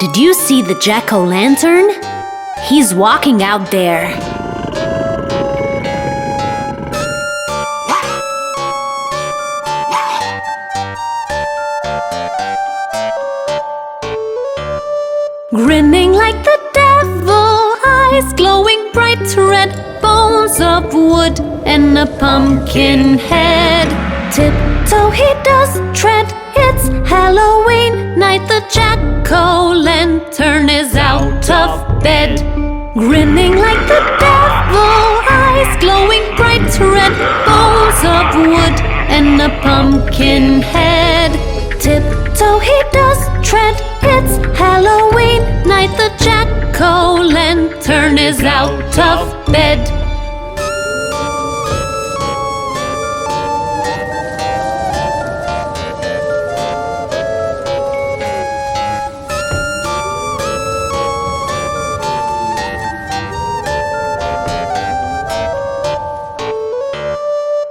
Did you see the jack-o'-lantern? He's walking out there. Grinning like the devil, eyes glowing bright red, bones of wood and a pumpkin head. Tiptoe he does tread, it's Halloween night, the jack-o'-lantern is out of bed. Grinning like the devil, eyes glowing bright red, bones of wood and a pumpkin head. Tiptoe he does tread, it's Halloween night, the jack-o'-lantern is out of bed.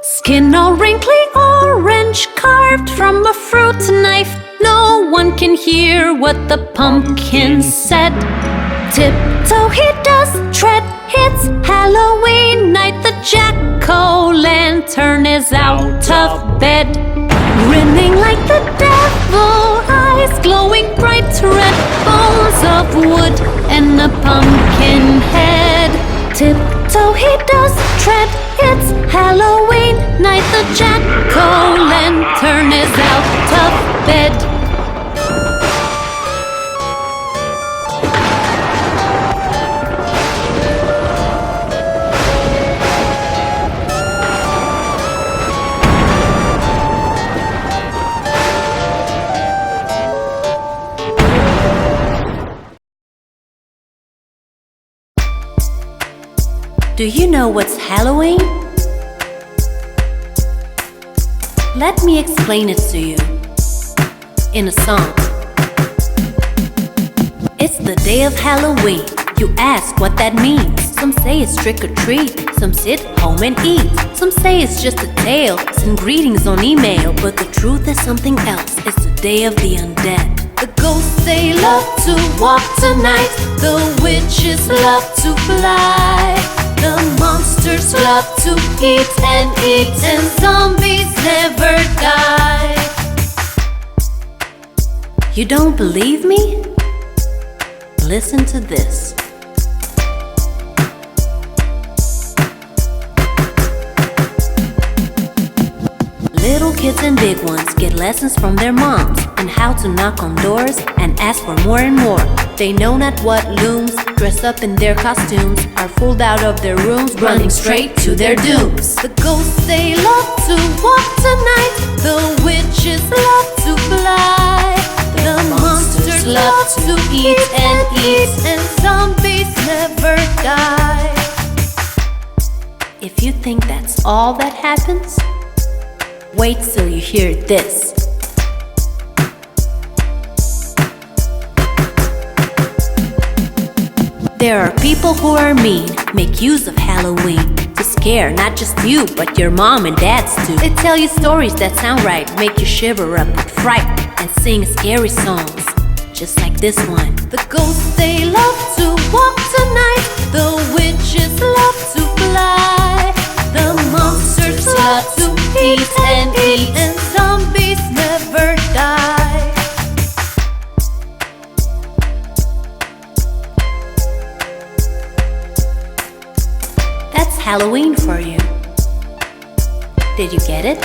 Skin all wrinkly orange, carved from a fruit knife. No one can hear what the pumpkin said. Tiptoe he does tread, it's Halloween night, the jack-o'-lantern is out of bed. Grinning like the devil, eyes glowing bright red, bones of wood and a pumpkin head. Tiptoe he does tread, it's Halloween night, the jack-o'-lantern is out of bed. Do you know what's Halloween? Let me explain it to you in a song. It's the day of Halloween. You ask what that means. Some say it's trick or treat, some sit home and eat. Some say it's just a tale, send greetings on email. But the truth is something else. It's the day of the undead. The ghosts, they love to walk tonight. The witches love to fly. The monsters love to eat and eat, and zombies never die. You don't believe me? Listen to this. Little kids and big ones get lessons from their moms on how to knock on doors and ask for more and more. They know not what looms, dress up in their costumes, are fooled out of their rooms, running straight to their dooms. The ghosts, they love to walk tonight. The witches love to fly. The monsters love to eat and eat, and zombies never die. If you think that's all that happens, wait till you hear this. There are people who are mean, make use of Halloween to scare not just you, but your mom and dads too. They tell you stories that sound right, make you shiver up with fright, and sing scary songs, just like this one. The ghosts, they love to walk tonight. The witches love to fly. The monsters love to eat and eat, and zombies never die. That's Halloween for you. Did you get it?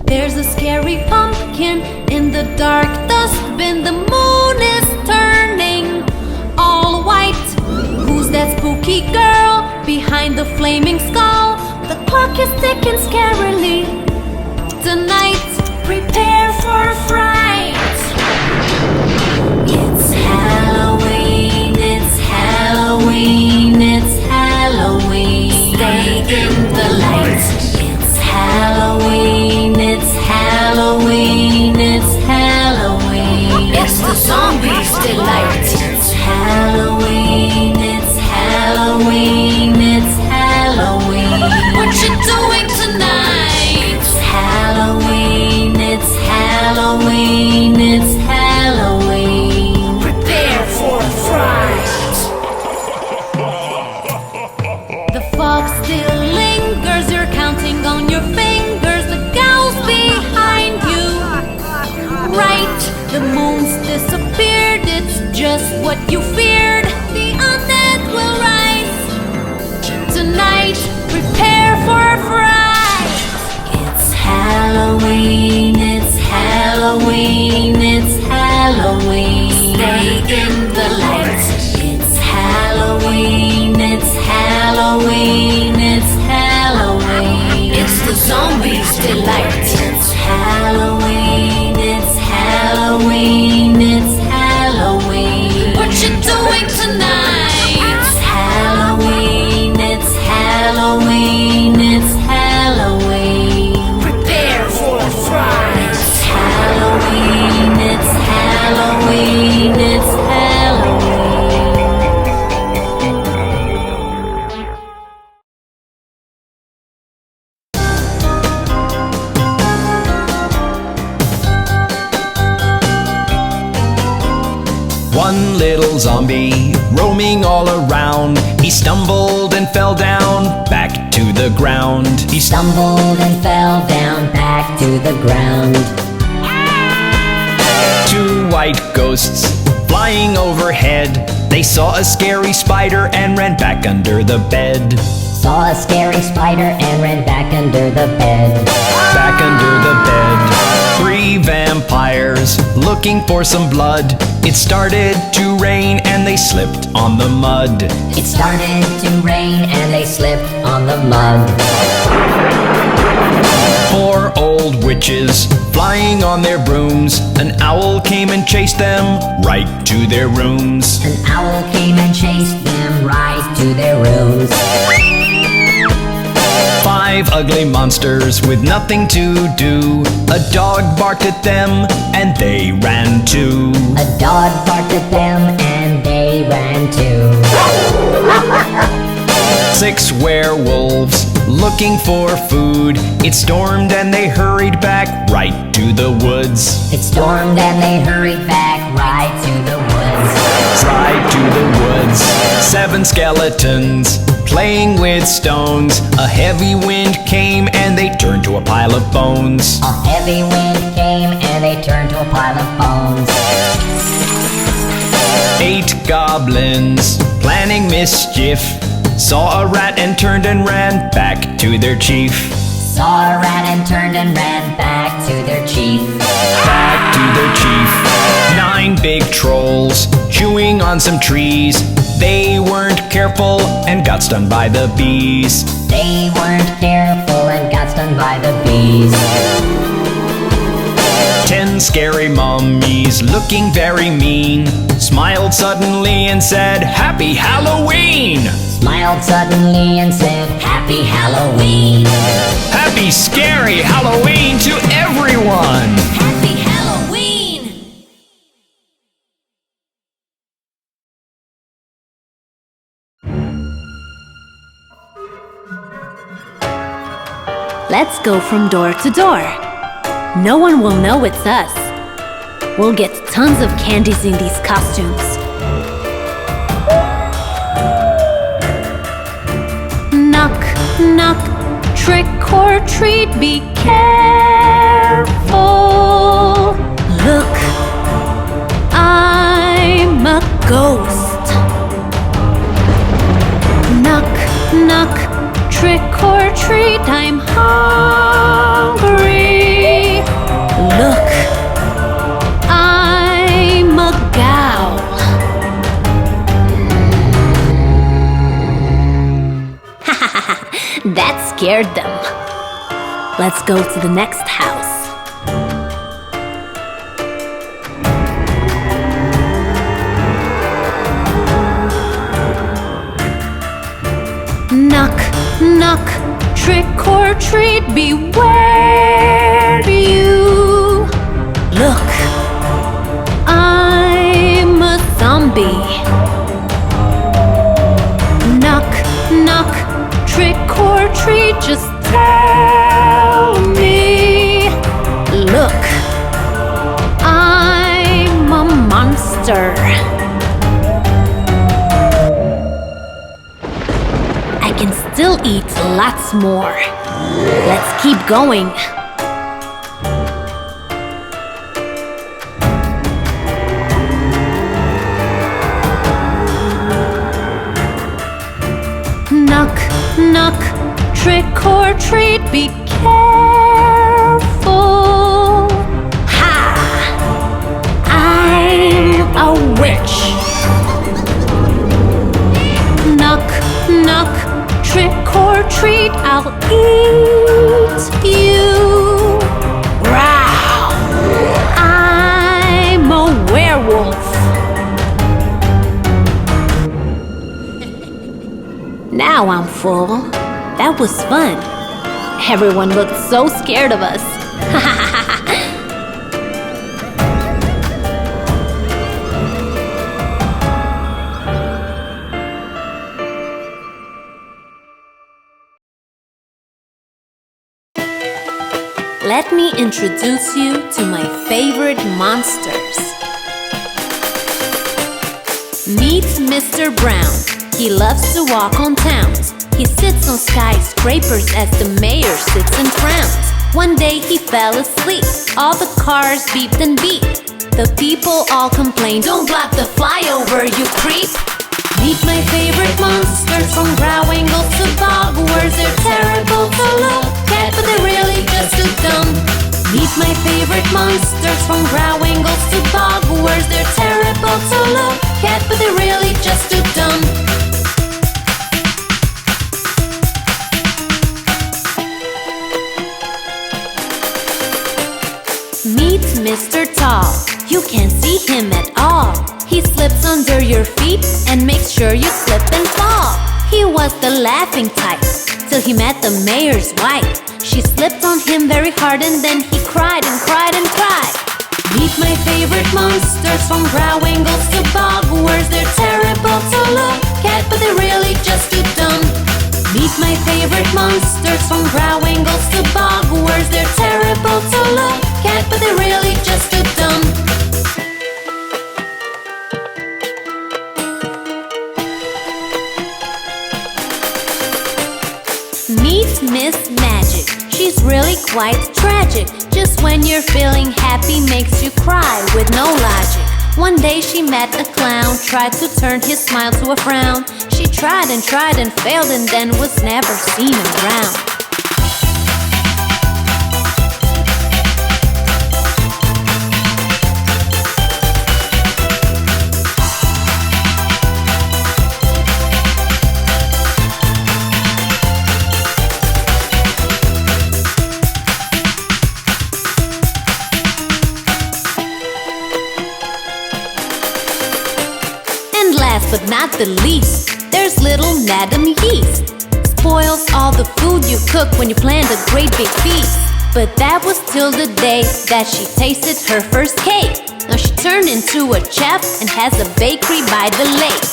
There's a scary pumpkin in the dark dustbin. The moon is turning all white. Who's that spooky girl behind the flaming skull? The clock is ticking scarily. Tonight, prepare for a fright. It's Halloween, it's Halloween, it's Halloween. Stay in the light. It's Halloween, it's Halloween, it's Halloween. It's the song The moon's disappeared, it's just what you feared. The undead will rise. Tonight, prepare for a fright. It's Halloween, it's Halloween, it's Halloween. Stay in the light. It's Halloween, it's Halloween, it's Halloween. It's the zombies' delight. It's Halloween, it's Halloween, it's Halloween. What you doing tonight? It's Halloween, it's Halloween, it's Halloween. Prepare for a fright. It's Halloween, it's Halloween, it's Halloween. One little zombie roaming all around. He stumbled and fell down back to the ground. He stumbled and fell down back to the ground. Two white ghosts flying overhead. They saw a scary spider and ran back under the bed. Saw a scary spider and ran back under the bed. Back under the bed. Three vampires looking for some blood. It started to rain and they slipped on the mud. It started to rain and they slipped on the mud. Four old witches flying on their brooms. An owl came and chased them right to their rooms. An owl came and chased them right to their rooms. Five ugly monsters with nothing to do. A dog barked at them and they ran too. A dog barked at them and they ran too. Six werewolves looking for food. It stormed and they hurried back right to the woods. It stormed and they hurried back right to the woods. Right to the woods. Seven skeletons playing with stones. A heavy wind came and they turned to a pile of bones. A heavy wind came and they turned to a pile of bones. Eight goblins planning mischief. Saw a rat and turned and ran back to their chief. Saw a rat and turned and ran back to their chief. Back to their chief. Nine big trolls chewing on some trees. They weren't careful and got stung by the bees. They weren't careful and got stung by the bees. 10 scary mummies looking very mean smiled suddenly and said, "Happy Halloween!" Smiled suddenly and said, "Happy Halloween!" Happy scary Halloween to everyone! Happy Halloween! Let's go from door to door. No one will know it's us. We'll get tons of candies in these costumes. Knock, knock, trick or treat, be careful. Look, I'm a ghost. Knock, knock, trick or treat, I'm hungry. Look, I'm a gal. That scared them. Let's go to the next house. Knock, knock, trick or treat, beware you. Look, I'm a zombie. Knock, knock, trick or treat, just tell me. Look, I'm a monster. I can still eat lots more. Let's keep going. or treat, be careful. Ha! I'm a witch. Knock, knock, trick or treat, I'll eat you. Growl! I'm a werewolf. Now I'm full. That was fun. Everyone looked so scared of us. Let me introduce you to my favorite monsters. Meet Mr. Brown. He loves to walk on towns. He sits on skyscrapers as the mayor sits and frowns. One day he fell asleep. All the cars beeped and beeped. The people all complained, "Don't block the flyover, you creep!" Meet my favorite monsters, from Growingles to Bogwarts. They're terrible to look at, but they're really just too dumb. Meet my favorite monsters, from Growingles to Bogwarts. They're terrible to look at, but they're really just too dumb. Meet Mr. Tall. You can't see him at all. He slips under your feet and makes sure you slip and fall. He was the laughing type till he met the mayor's wife. She slipped on him very hard and then he cried and cried and cried. Meet my favorite monsters, from Growingles to Bogwarts. They're terrible to look at, but they're really just too dumb. Meet my favorite monsters, from Growingles to Bogwarts. They're terrible to look at, but they're really just too dumb. Meet Miss Magic. She's really quite tragic. Just when you're feeling happy, makes you cry with no logic. One day she met a clown, tried to turn his smile to a frown. She tried and failed and then was never seen around. Last but not the least, there's little Madam Yeast. Spoils all the food you cook when you planned a great big feast. But that was till the day that she tasted her first cake. Now she turned into a chef and has a bakery by the lake.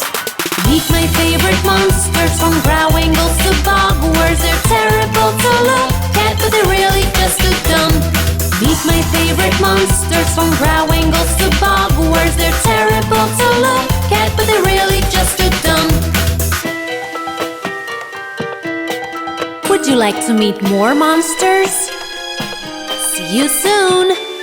Meet my favorite monsters, from Growingles to Bogwarts. They're terrible to look at, but they're really just too dumb. Meet my favorite monsters, from Growingles to Bogwarts. They're terrible to look at, but they're really just too dumb. Would you like to meet more monsters? See you soon!